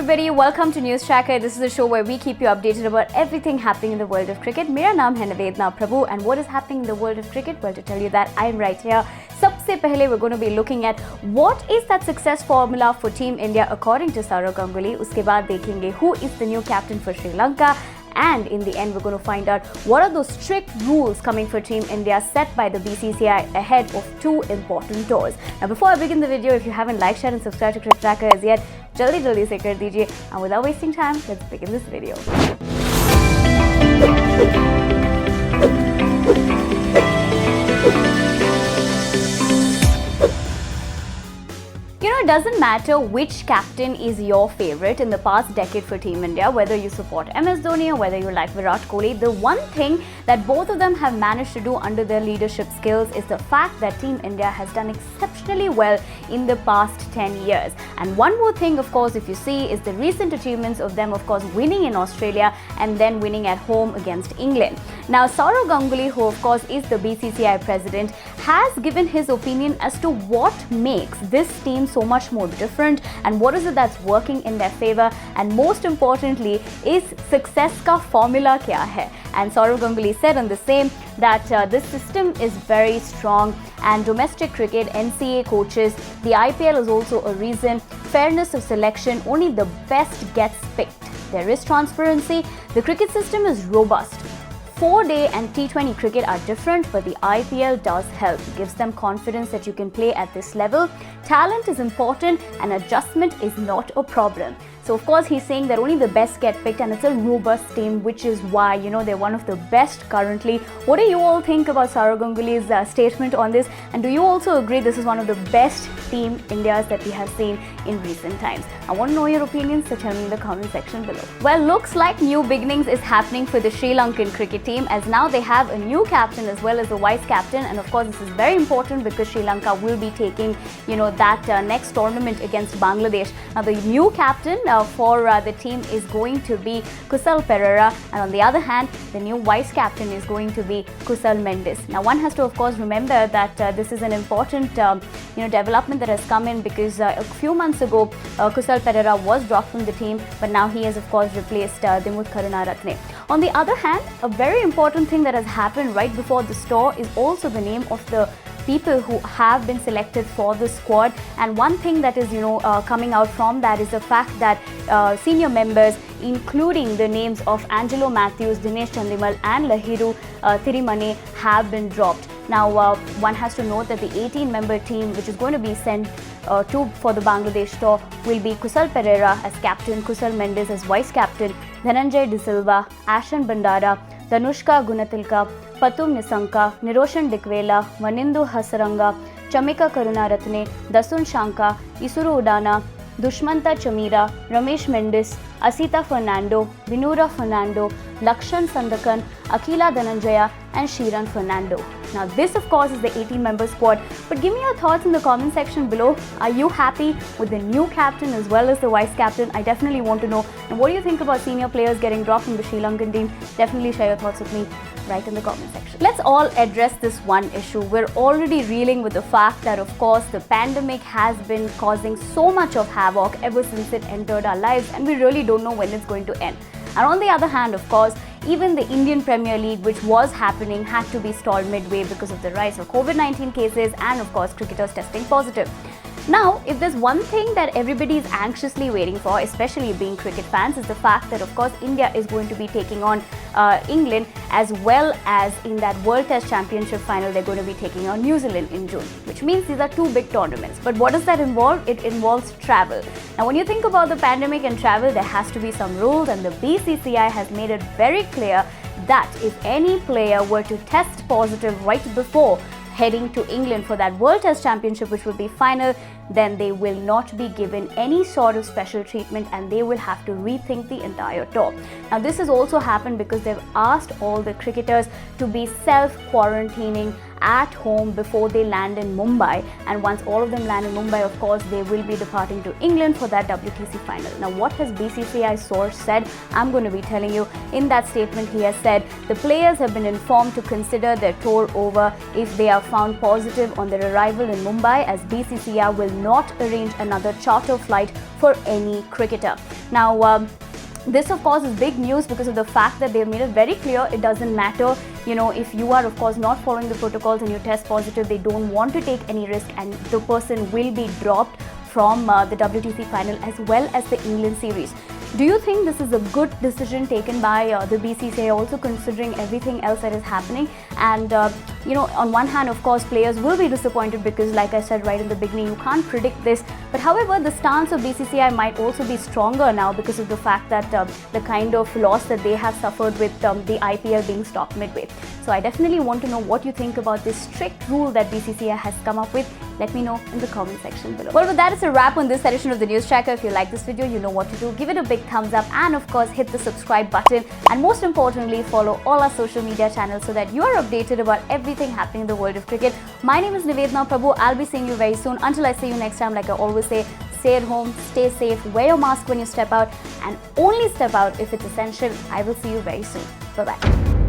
everybody, welcome to News Tracker. This is a show where we keep you updated about everything happening in the world of cricket. मेरा नाम है निवेदना प्रभु, and what is happening in the world of cricket? Well, to tell you that, I'm right here. सबसे पहले we're going to be looking at what is that success formula for Team India according to Sourav Ganguly. उसके बाद देखेंगे who is the new captain for Sri Lanka. And in the end, we're going to find out what are those strict rules coming for Team India set by the BCCI ahead of two important tours. Now, before I begin the video, if you haven't liked, shared and subscribed to Cricket Tracker as yet, jaldi se kar dijiye. And without wasting time, let's begin this video. It doesn't matter which captain is your favorite in the past decade for Team India, whether you support MS Dhoni or whether you like Virat Kohli. The one thing that both of them have managed to do under their leadership skills is the fact that Team India has done exceptionally well in the past 10 years. And one more thing, of course, if you see, is the recent achievements of them, of course, winning in Australia and then winning at home against England. Now, Sourav Ganguly, who of course is the BCCI president, has given his opinion as to what makes this team so much more different and what is it that's working in their favor, and most importantly is success ka formula kya hai. And Sourav Ganguly said on the same that this system is very strong, and domestic cricket, NCA coaches, the IPL is also a reason. Fairness of selection, only the best gets picked. There is transparency, the cricket system is robust. 4-day and T20 cricket are different, but the IPL does help. It gives them confidence that you can play at this level. Talent is important and adjustment is not a problem. So of course he's saying that only the best get picked, and it's a robust team, which is why, they're one of the best currently. What do you all think about Sourav Ganguly's statement on this? And do you also agree this is one of the best Team Indias that we have seen in recent times? I want to know your opinions, so tell me in the comment section below. Well, looks like new beginnings is happening for the Sri Lankan cricket team, as now they have a new captain as well as a vice captain. And of course this is very important because Sri Lanka will be taking, that next tournament against Bangladesh. Now the new captain for the team is going to be Kusal Perera, and on the other hand, the new vice captain is going to be Kusal Mendis. Now one has to of course remember that this is an important development that has come in because a few months ago Kusal Perera was dropped from the team, but now he has of course replaced Dimuth Karunaratne. On the other hand, a very important thing that has happened right before this tour is also the name of the people who have been selected for the squad. And one thing that is coming out from that is the fact that senior members, including the names of Angelo Matthews, Dinesh Chandimal and Lahiru Thirimani, have been dropped. Now one has to note that the 18-member team which is going to be sent for the Bangladesh tour will be Kusal Perera as captain, Kusal Mendis as vice captain, Dhananjay De Silva, Ashan Bandara, Danushka Gunatilka, Patum Nisanka, Niroshan Dikwela, Vanindu Hasaranga, Chamika Karunaratne, Dasun Shanka, Isuru Udana, Dushmanta Chamira, Ramesh Mendis, Asita Fernando, Vinura Fernando, Lakshan Sandakan, Akila Dhananjaya and Shiran Fernando. Now this of course is the 18-member squad, but give me your thoughts in the comment section below. Are you happy with the new captain as well as the vice captain? I definitely want to know. And what do you think about senior players getting dropped from the Sri Lankan team? Definitely share your thoughts with me right in the comment section. Let's all address this one issue. We're already reeling with the fact that of course the pandemic has been causing so much of havoc ever since it entered our lives, and we really don't know when it's going to end. And on the other hand, of course, even the Indian Premier League, which was happening, had to be stalled midway because of the rise of COVID-19 cases and of course cricketers testing positive. Now, if there's one thing that everybody is anxiously waiting for, especially being cricket fans, is the fact that of course India is going to be taking on England, as well as in that World Test Championship final they're going to be taking on New Zealand in June, which means these are two big tournaments. But what does that involve? It involves travel. Now when you think about the pandemic and travel, there has to be some rules, and the BCCI has made it very clear that if any player were to test positive right before heading to England for that World Test Championship, which will be final, then they will not be given any sort of special treatment and they will have to rethink the entire tour. Now this has also happened because they've asked all the cricketers to be self-quarantining at home before they land in Mumbai, and once all of them land in Mumbai, of course, they will be departing to England for that WTC final. Now, what has BCCI source said? I'm going to be telling you. In that statement, he has said the players have been informed to consider their tour over if they are found positive on their arrival in Mumbai, as BCCI will not arrange another charter flight for any cricketer. Now, this of course is big news because of the fact that they've made it very clear it doesn't matter, if you are of course not following the protocols and you test positive, they don't want to take any risk and the person will be dropped from the WTC final as well as the England series. Do you think this is a good decision taken by the BCCI, also considering everything else that is happening? And on one hand, of course, players will be disappointed because, like I said right in the beginning, you can't predict this. But however, the stance of BCCI might also be stronger now because of the fact that the kind of loss that they have suffered with the IPL being stopped midway. So I definitely want to know what you think about this strict rule that BCCI has come up with. Let me know in the comment section below. Well, with that, it's a wrap on this edition of the News Tracker. If you like this video, you know what to do. Give it a big thumbs up and of course hit the subscribe button, and most importantly, follow all our social media channels so that you are updated about everything happening in the world of cricket. My name is Nivedna Prabhu. I'll be seeing you very soon. Until I see you next time, like I always say, stay at home, stay safe, wear your mask when you step out, and only step out if it's essential. I will see you very soon. Bye-bye.